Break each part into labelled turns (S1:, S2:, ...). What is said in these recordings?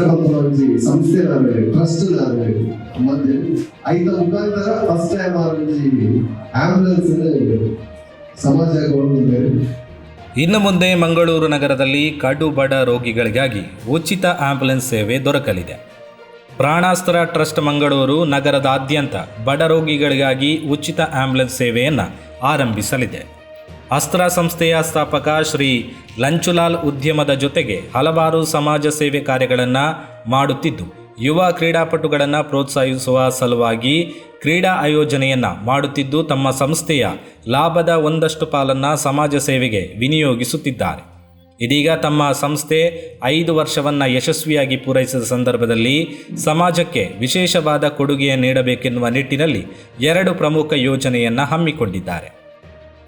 S1: ರಾಷ್ಟ್ರಪತಿ ಸಂಸ್ಥೆ ಟ್ರಸ್ಟ್ ಮಧ್ಯೆ ಐದ ಮುಖಾಂತರ ಫಸ್ಟ್ ಟೈಮ್ ಆಂಬ್ಯುಲೆನ್ಸ್ ಸಮಾಜ
S2: ಇನ್ನು ಮುಂದೆ ಮಂಗಳೂರು ನಗರದಲ್ಲಿ ಕಡು ಬಡ ರೋಗಿಗಳಿಗಾಗಿ ಉಚಿತ ಆಂಬ್ಯುಲೆನ್ಸ್ ಸೇವೆ ದೊರಕಲಿದೆ. ಪ್ರಾಣಾಸ್ತ್ರ ಟ್ರಸ್ಟ್ ಮಂಗಳೂರು ನಗರದಾದ್ಯಂತ ಬಡ ರೋಗಿಗಳಿಗಾಗಿ ಉಚಿತ ಆಂಬ್ಯುಲೆನ್ಸ್ ಸೇವೆಯನ್ನು ಆರಂಭಿಸಲಿದೆ. ಅಸ್ತ್ರ ಸಂಸ್ಥೆಯ ಸ್ಥಾಪಕ ಶ್ರೀ ಲಂಚುಲಾಲ್ ಉದ್ಯಮದ ಜೊತೆಗೆ ಹಲವಾರು ಸಮಾಜ ಸೇವೆ ಕಾರ್ಯಗಳನ್ನು ಮಾಡುತ್ತಿದ್ದು, ಯುವ ಕ್ರೀಡಾಪಟುಗಳನ್ನು ಪ್ರೋತ್ಸಾಹಿಸುವ ಸಲುವಾಗಿ ಕ್ರೀಡಾ ಆಯೋಜನೆಯನ್ನು ಮಾಡುತ್ತಿದ್ದು, ತಮ್ಮ ಸಂಸ್ಥೆಯ ಲಾಭದ ಒಂದಷ್ಟು ಪಾಲನ್ನು ಸಮಾಜ ಸೇವೆಗೆ ವಿನಿಯೋಗಿಸುತ್ತಿದ್ದಾರೆ. ಇದೀಗ ತಮ್ಮ ಸಂಸ್ಥೆ 5 ವರ್ಷವನ್ನು ಯಶಸ್ವಿಯಾಗಿ ಪೂರೈಸಿದ ಸಂದರ್ಭದಲ್ಲಿ ಸಮಾಜಕ್ಕೆ ವಿಶೇಷವಾದ ಕೊಡುಗೆ ನೀಡಬೇಕೆನ್ನುವ ನಿಟ್ಟಿನಲ್ಲಿ 2 ಪ್ರಮುಖ ಯೋಜನೆಯನ್ನು ಹಮ್ಮಿಕೊಂಡಿದ್ದಾರೆ.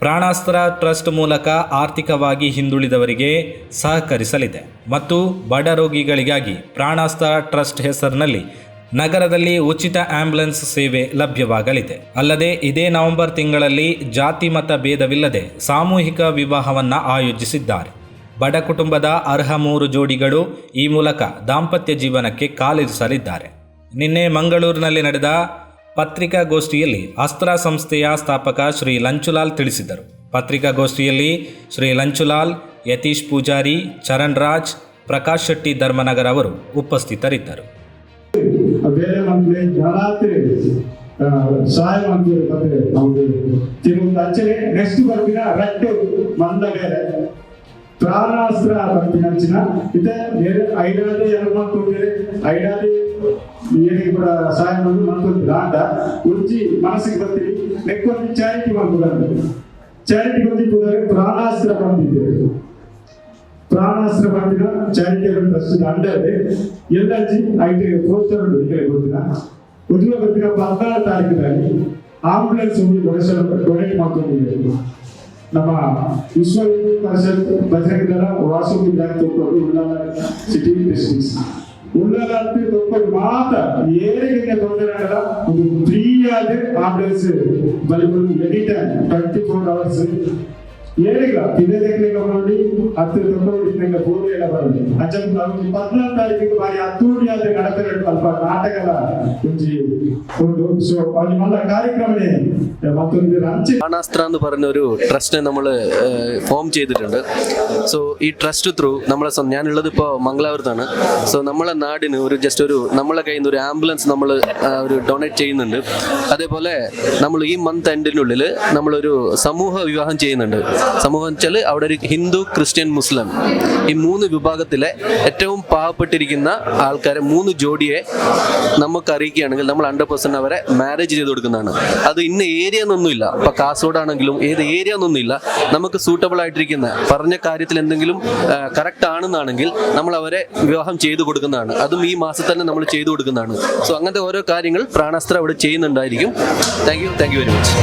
S2: ಪ್ರಾಣಾಸ್ತ್ರ ಟ್ರಸ್ಟ್ ಮೂಲಕ ಆರ್ಥಿಕವಾಗಿ ಹಿಂದುಳಿದವರಿಗೆ ಸಹಕರಿಸಲಿದೆ ಮತ್ತು ಬಡ ರೋಗಿಗಳಿಗಾಗಿ ಪ್ರಾಣಾಸ್ತ್ರ ಟ್ರಸ್ಟ್ ಹೆಸರಿನಲ್ಲಿ ನಗರದಲ್ಲಿ ಉಚಿತ ಆಂಬ್ಯುಲೆನ್ಸ್ ಸೇವೆ ಲಭ್ಯವಾಗಲಿದೆ. ಅಲ್ಲದೆ ಇದೇ ನವೆಂಬರ್ ತಿಂಗಳಲ್ಲಿ ಜಾತಿ ಮತ ಭೇದವಿಲ್ಲದೆ ಸಾಮೂಹಿಕ ವಿವಾಹವನ್ನು ಆಯೋಜಿಸಿದ್ದಾರೆ. ಬಡ ಕುಟುಂಬದ ಅರ್ಹ 3 ಜೋಡಿಗಳು ಈ ಮೂಲಕ ದಾಂಪತ್ಯ ಜೀವನಕ್ಕೆ ಕಾಲಿರಿಸಲಿದ್ದಾರೆ. ನಿನ್ನೆ ಮಂಗಳೂರಿನಲ್ಲಿ ನಡೆದ ಪತ್ರಿಕಾಗೋಷ್ಠಿಯಲ್ಲಿ ಅಸ್ತ್ರ ಸಂಸ್ಥೆಯ ಸ್ಥಾಪಕ ಶ್ರೀ ಲಂಚುಲಾಲ್ ತಿಳಿಸಿದರು. ಪತ್ರಿಕಾಗೋಷ್ಠಿಯಲ್ಲಿ ಶ್ರೀ ಲಂಚುಲಾಲ್, ಯತೀಶ್ ಪೂಜಾರಿ, ಚರಣ್ ರಾಜ್, ಪ್ರಕಾಶ್ ಶೆಟ್ಟಿ ಧರ್ಮನಗರ್ ಅವರು ಉಪಸ್ಥಿತರಿದ್ದರು.
S3: ಬೇರೆ ಮಂತ್ರಿ ಸಹಾಯ ಮಾಡ್ತಾರೆ ತಿರುಗಿ ನೆಕ್ಸ್ಟ್ ಬರ್ತಿನ ರಟ್ಟು ಮಂದ ಬೇರೆ ಪ್ರಾಣಾಸ್ತ್ರ ಬರ್ತಿನ ಇದೆ ಐದಾದಿ ಎರಡು ಮಾಡ್ಕೊಂಡಿದ್ದಾರೆ. ಐದಾದಿ ಏನಿಗೆ ಕೂಡ ಸಹಾಯ ಮಾಡಿ ಮಾಡ್ಕೊಳ್ತೀರ ಅಂತ ಉಂಚಿ ಮನಸ್ಸಿಗೆ ಬರ್ತೀವಿ. ನೆಕ್ಕೊಂದು ಚಾರಿಟಿ ಮಾಡ್ಬೋದು. ಚಾರಿಟಿ ಬಂದಿದ್ದಾರೆ ಪ್ರಾಣಾಸ್ತ್ರ ಬಂದಿದ್ದೇವೆ. ಪ್ರಾಣಾಸ್ತ್ರ ಬಂದಿನ ಚಾರಿಟೇಬಲ್ ಟ್ರಸ್ಟ್ ಅಂಡರ್ ಎಲ್ಲಂಜಿ ಐಟಿ ಪೋಸ್ಟರ್ ಗೊತ್ತಿನ ಉದ್ಯೋಗ ಗೊತ್ತಿನ 14 ತಾರೀಕಿನಲ್ಲಿ ಆಂಬ್ಯುಲೆನ್ಸ್ ಡೊನೇಟ್ ಮಾಡ್ಕೊಂಡಿದ್ದೇವೆ. ನಮ್ಮ ವಿಶ್ವ ಪರಿಷತ್ ಬಜರಂಗ ದಳ ವಾಸವಿ ಬ್ಯಾಂಕ್ ತೊಗೊಂಡು ಉಳ್ಳಾಲ ಸಿಟಿ ಡಿಸ್ಟ್ರಿಕ್ಟ್ಸ್ ಉಳ್ಳಾಲ ತೊಗೊಂಡು ಮಾತ್ರ ಏರಿಗೆ ತೊಂದರೆ ಆಗಲ್ಲ. ಒಂದು ಫ್ರೀ ಆದ ಆಂಬ್ಯುಲೆನ್ಸ್ ಬಲಿಬಲ್ ಎನಿ ಟೈಮ್ 24 hours ಏರಿಗ ತಿನ್ನೋದಕ್ಕೆ ಮಾಡಿ 10 ತೊಂದರೆ ಪೂರ್ವ ಎಲ್ಲ ಬರೋದು ಅಜ್ಜನ್ 14 ತಾರೀಕಿಗೆ ಬಾರಿ ಹತ್ತೂಡಿ ಆದ್ರೆ ನಡಕರೆ ಅಲ್ಪ ನಾಟಕದ ಕುಂಜಿ കൊണ്ട് സോ അതിനുള്ള കാര്യക്രമനെ മറ്റൊരു
S4: പ്രാണാസ്ത്ര എന്ന് പറഞ്ഞ ഒരു ട്രസ്റ്റ് നമ്മൾ ഫോം ചെയ്തിട്ടുണ്ട്. സോ ഈ ട്രസ്റ്റ് ത്രൂ നമ്മളെ ഞാനുള്ളത് ഇപ്പോൾ മംഗലാപുരത്താണ്. സോ നമ്മളെ നാടിന് ഒരു ജസ്റ്റ് ഒരു നമ്മളെ കയ്യിൽ നിന്ന് ഒരു ആംബുലൻസ് നമ്മൾ ഒരു ഡൊണേറ്റ് ചെയ്യുന്നുണ്ട്. അതേപോലെ നമ്മൾ ഈ മന്ത് എൻഡിനുള്ളിൽ നമ്മളൊരു സമൂഹ വിവാഹം ചെയ്യുന്നുണ്ട്. സമൂഹം വെച്ചാൽ അവിടെ ഒരു ഹിന്ദു, ക്രിസ്ത്യൻ, മുസ്ലിം ഈ 3 വിഭാഗത്തിലെ ഏറ്റവും പാവപ്പെട്ടിരിക്കുന്ന ആൾക്കാരെ 3 ജോഡിയെ നമുക്ക് അറിയിക്കുകയാണെങ്കിൽ നമ്മൾ 100% അവരെ മാരേജ് ചെയ്ത് കൊടുക്കുന്നതാണ്. അത് ഇന്ന ഏരിയ എന്നൊന്നുമില്ല. ഇപ്പം കാസർഗോഡാണെങ്കിലും ഏത് ഏരിയ എന്നൊന്നുമില്ല. നമുക്ക് സൂട്ടബിൾ ആയിട്ടിരിക്കുന്ന പറഞ്ഞ കാര്യത്തിൽ എന്തെങ്കിലും കറക്റ്റ് ആണെന്നാണെങ്കിൽ നമ്മൾ അവരെ വിവാഹം ചെയ്തു കൊടുക്കുന്നതാണ്. അതും ഈ മാസം തന്നെ നമ്മൾ ചെയ്തു കൊടുക്കുന്നതാണ്. സോ അങ്ങനത്തെ ഓരോ കാര്യങ്ങൾ പ്രാണാസ്ത്ര അവിടെ ചെയ്യുന്നുണ്ടായിരിക്കും. Thank you very much.